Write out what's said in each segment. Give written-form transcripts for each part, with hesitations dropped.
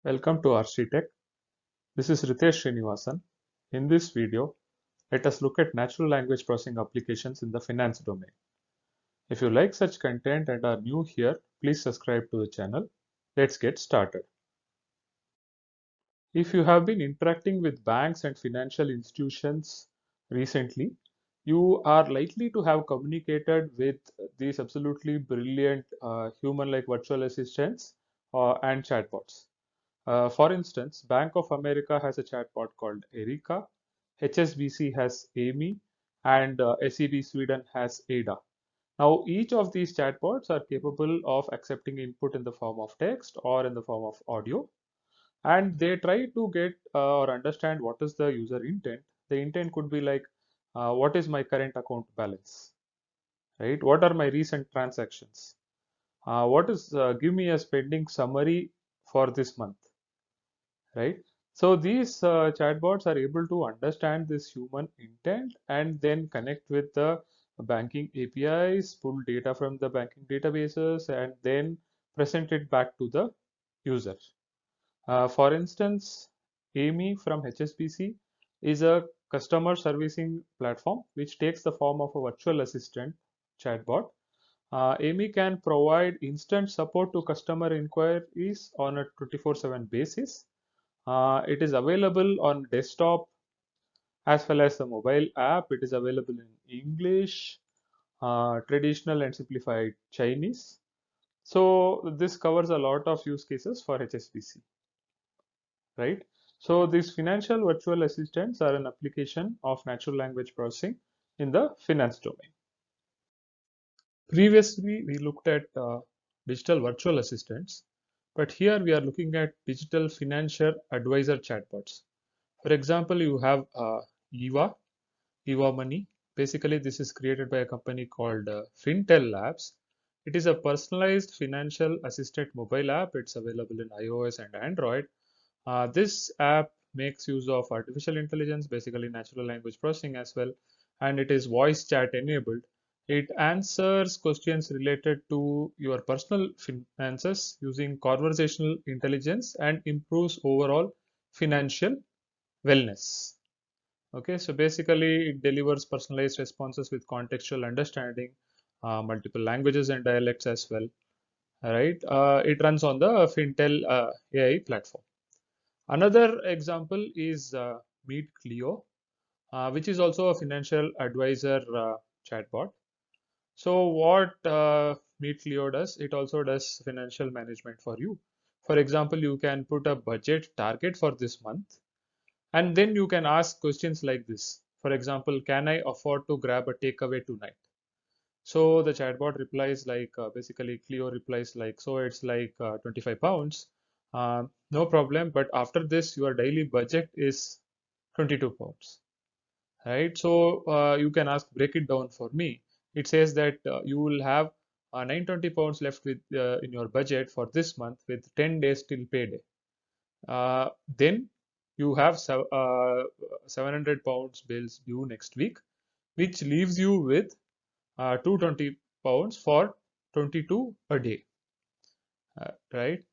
Welcome to RC Tech. This is Ritesh Srinivasan. In this video, let us look at natural language processing applications in the finance domain. If you like such content and are new here, please subscribe to the channel. Let's get started. If you have been interacting with banks and financial institutions recently, you are likely to have communicated with these absolutely brilliant human-like virtual assistants and chatbots. For instance, Bank of America has a chatbot called Erica, HSBC has Amy, and SEB Sweden has Ada. Now, each of these chatbots are capable of accepting input in the form of text or in the form of audio, and they try to get or understand what is the user intent. The intent could be like, what is my current account balance, right? What are my recent transactions? Give me a spending summary for this month, right? So these chatbots are able to understand this human intent and then connect with the banking APIs, pull data from the banking databases, and then present it back to the user. For instance, Amy from HSBC is a customer servicing platform which takes the form of a virtual assistant chatbot. Amy can provide instant support to customer inquiries on a 24/7 basis. It is available on desktop as well as the mobile app. It is available in English, traditional and simplified Chinese. So this covers a lot of use cases for HSBC, right? So these financial virtual assistants are an application of natural language processing in the finance domain. Previously, we looked at digital virtual assistants, but here we are looking at digital financial advisor chatbots. For example, you have Eva Money. Basically, this is created by a company called Fintel Labs. It is a personalized financial assistant mobile app. It's available in iOS and Android. This app makes use of artificial intelligence, basically natural language processing as well, and it is voice chat enabled. It answers questions related to your personal finances using conversational intelligence and improves overall financial wellness. Okay, so basically it delivers personalized responses with contextual understanding, multiple languages and dialects as well. All right, it runs on the Fintel AI platform. Another example is Meet Clio, which is also a financial advisor chatbot. So what Meet Clio does, it also does financial management for you. For example, you can put a budget target for this month, and then you can ask questions like this. For example, can I afford to grab a takeaway tonight? So the chatbot replies like basically Clio replies like, so it's like 25 pounds. No problem, but after this, your daily budget is 22 pounds, right? So you can ask, break it down for me. It says that you will have 920 pounds left with in your budget for this month with 10 days till payday. Then you have 700 pounds bills due next week, which leaves you with 220 pounds for 22 a day, right?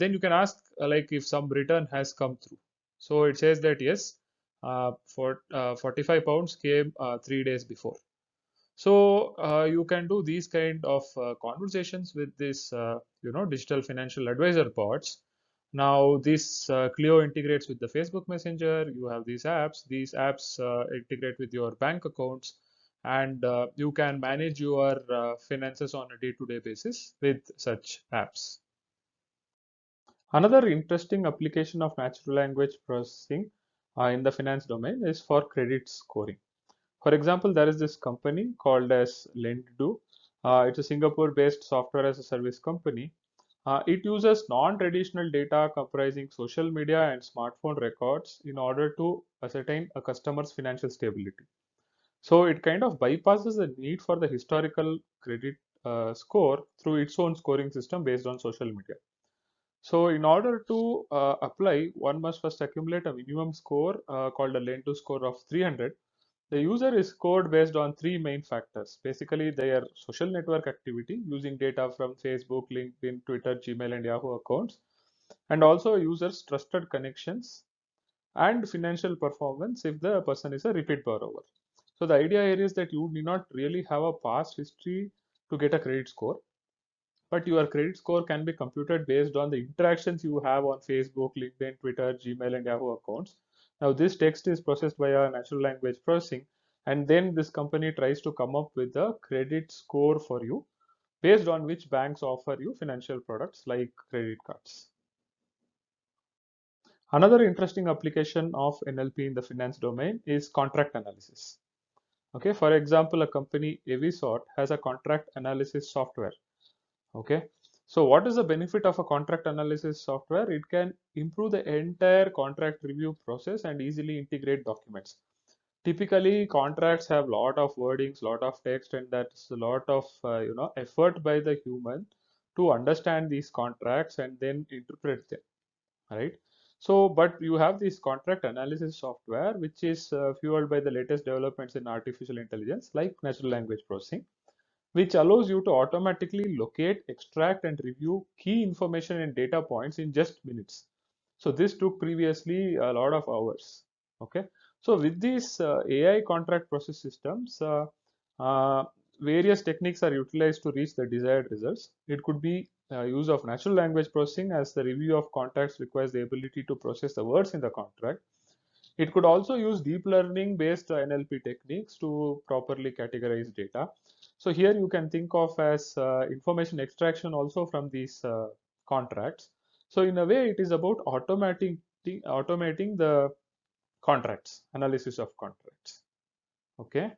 Then you can ask like if some return has come through. So it says that yes, for 45 pounds came 3 days before. So you can do these kind of conversations with this, digital financial advisor bots. Now this Clio integrates with the Facebook Messenger. You have these apps. These apps integrate with your bank accounts, and you can manage your finances on a day-to-day basis with such apps. Another interesting application of natural language processing in the finance domain is for credit scoring. For example, there is this company called as Lenddo. It's a Singapore-based software as a service company. It uses non-traditional data comprising social media and smartphone records in order to ascertain a customer's financial stability. So it kind of bypasses the need for the historical credit score through its own scoring system based on social media. So in order to apply, one must first accumulate a minimum score called a Lenddo score of 300. The user is scored based on three main factors. Basically, their social network activity using data from Facebook, LinkedIn, Twitter, Gmail, and Yahoo accounts. and also users trusted connections and financial performance if the person is a repeat borrower. So the idea here is that you need not really have a past history to get a credit score, but your credit score can be computed based on the interactions you have on Facebook, LinkedIn, Twitter, Gmail, and Yahoo accounts. Now, this text is processed by a natural language processing, and then this company tries to come up with a credit score for you based on which banks offer you financial products like credit cards. Another interesting application of NLP in the finance domain is contract analysis. Okay, for example, a company Avisort has a contract analysis software. Okay, so what is the benefit of a contract analysis software? It can improve the entire contract review process and easily integrate documents. Typically, contracts have lot of wordings, lot of text, and that's a lot of effort by the human to understand these contracts and then interpret them, right? So, but you have this contract analysis software, which is fueled by the latest developments in artificial intelligence, like natural language processing, which allows you to automatically locate, extract, and review key information and data points in just minutes. So this took previously a lot of hours. Okay. So with these AI contract process systems, uh, various techniques are utilized to reach the desired results. It could be use of natural language processing, as the review of contracts requires the ability to process the words in the contract. It could also use deep learning based NLP techniques to properly categorize data. So here you can think of as information extraction also from these contracts. So in a way, it is about automating the contracts, analysis of contracts. Okay.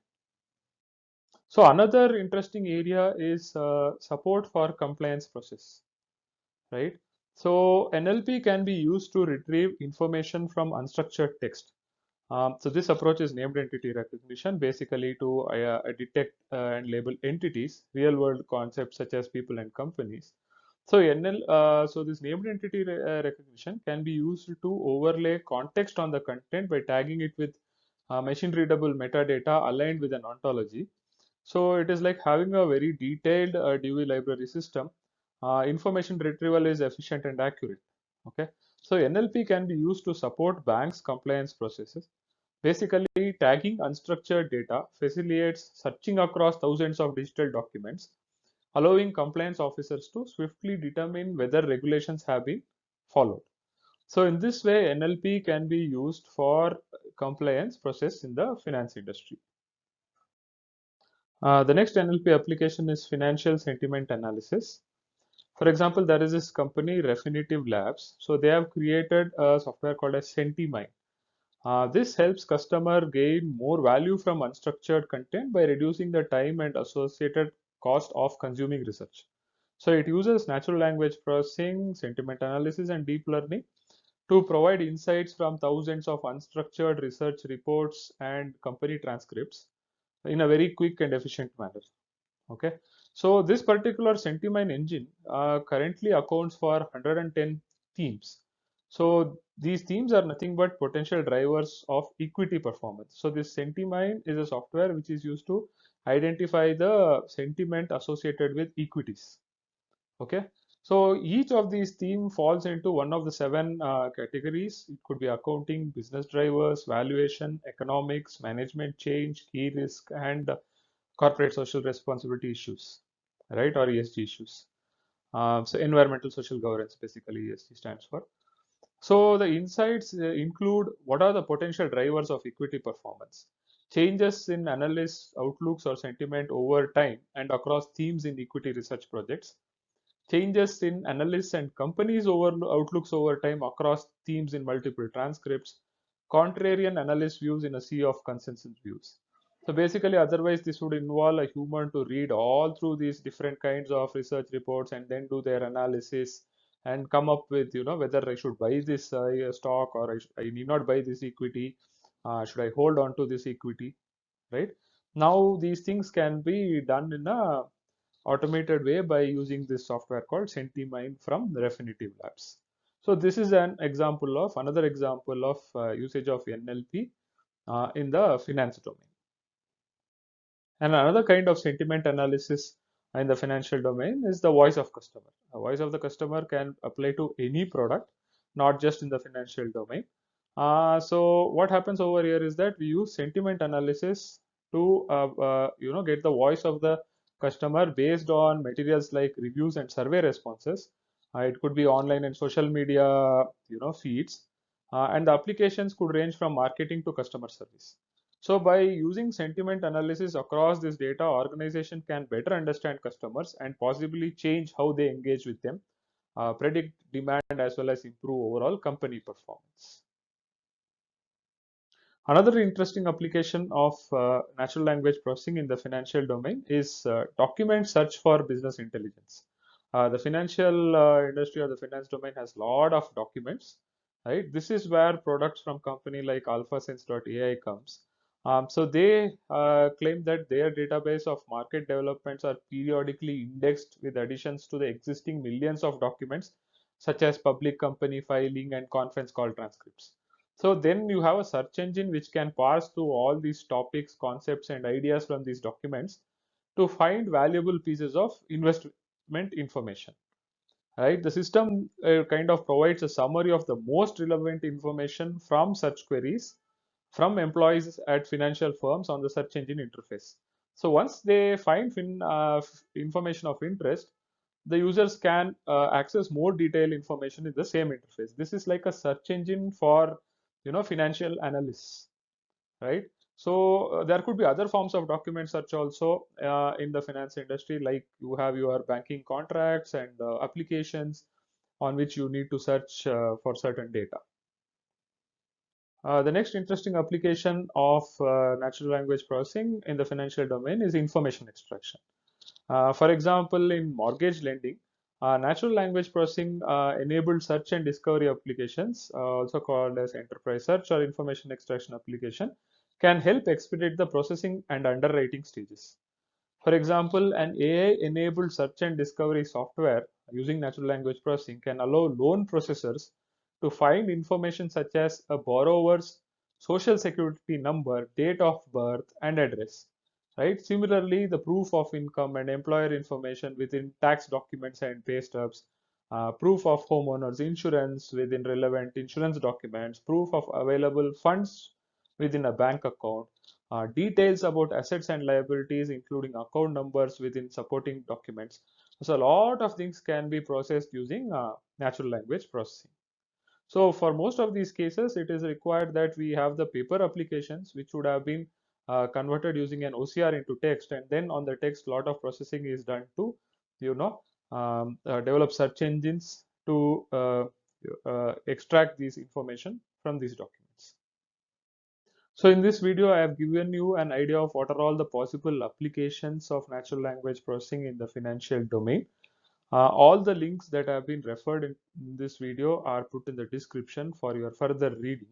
So another interesting area is support for compliance process, right? So NLP can be used to retrieve information from unstructured text. So this approach is named entity recognition, basically to detect and label entities, real world concepts such as people and companies. So so this named entity recognition can be used to overlay context on the content by tagging it with machine readable metadata aligned with an ontology. So it is like having a very detailed Dewey library system. Information retrieval is efficient and accurate. Okay. So NLP can be used to support banks compliance processes. Basically, tagging unstructured data facilitates searching across thousands of digital documents, allowing compliance officers to swiftly determine whether regulations have been followed. So in this way, NLP can be used for compliance process in the finance industry. The next NLP application is financial sentiment analysis. For example, there is this company Refinitiv Labs. So they have created a software called as Sentimine. This helps customer gain more value from unstructured content by reducing the time and associated cost of consuming research. So it uses natural language processing, sentiment analysis, and deep learning to provide insights from thousands of unstructured research reports and company transcripts in a very quick and efficient manner. Okay, so this particular Sentimine engine currently accounts for 110 themes. So these themes are nothing but potential drivers of equity performance. So this Sentimine is a software which is used to identify the sentiment associated with equities. Okay, so each of these themes falls into one of the seven categories. It could be accounting, business drivers, valuation, economics, management change, key risk, and corporate social responsibility issues, right, or ESG issues. So environmental social governance, basically ESG stands for. So the insights include what are the potential drivers of equity performance, changes in analysts' outlooks or sentiment over time and across themes in equity research projects, changes in analysts and companies' outlooks over time across themes in multiple transcripts, contrarian analyst views in a sea of consensus views. So basically, otherwise, this would involve a human to read all through these different kinds of research reports and then do their analysis and come up with, whether I should buy this stock or I need not buy this equity. Should I hold on to this equity? Right now, these things can be done in a automated way by using this software called Sentimine from Refinitiv Labs. So this is another example of usage of NLP in the finance domain. And another kind of sentiment analysis in the financial domain is the voice of customer. A voice of the customer can apply to any product, not just in the financial domain. So what happens over here is that we use sentiment analysis to get the voice of the customer based on materials like reviews and survey responses. It could be online and social media feeds, and the applications could range from marketing to customer service. So by using sentiment analysis across this data, organization can better understand customers and possibly change how they engage with them, predict demand, as well as improve overall company performance. Another interesting application of natural language processing in the financial domain is document search for business intelligence. The financial industry or the finance domain has a lot of documents, right? This is where products from company like AlphaSense.ai comes. So they claim that their database of market developments are periodically indexed with additions to the existing millions of documents, such as public company filing and conference call transcripts. So then you have a search engine which can parse through all these topics, concepts, and ideas from these documents to find valuable pieces of investment information. Right? The system kind of provides a summary of the most relevant information from such queries from employees at financial firms on the search engine interface. So once they find information of interest, the users can access more detailed information in the same interface. This is like a search engine for financial analysts, right? So there could be other forms of document search also in the finance industry, like you have your banking contracts and applications on which you need to search for certain data. The next interesting application of natural language processing in the financial domain is information extraction. For example, in mortgage lending, natural language processing enabled search and discovery applications, also called as enterprise search or information extraction application, can help expedite the processing and underwriting stages. For example, an AI-enabled search and discovery software using natural language processing can allow loan processors to find information such as a borrower's social security number, date of birth, and address. Right? Similarly, the proof of income and employer information within tax documents and pay stubs, proof of homeowners insurance within relevant insurance documents, proof of available funds within a bank account, details about assets and liabilities, including account numbers within supporting documents. So a lot of things can be processed using natural language processing. So for most of these cases, it is required that we have the paper applications, which would have been converted using an OCR into text, and then on the text, a lot of processing is done to, develop search engines to extract these information from these documents. So in this video, I have given you an idea of what are all the possible applications of natural language processing in the financial domain. All the links that have been referred in this video are put in the description for your further reading.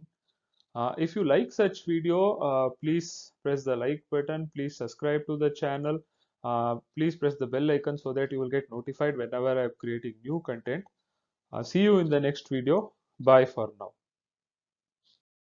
If you like such video, please press the like button, please subscribe to the channel, please press the bell icon so that you will get notified whenever I am creating new content. See you in the next video. Bye for now.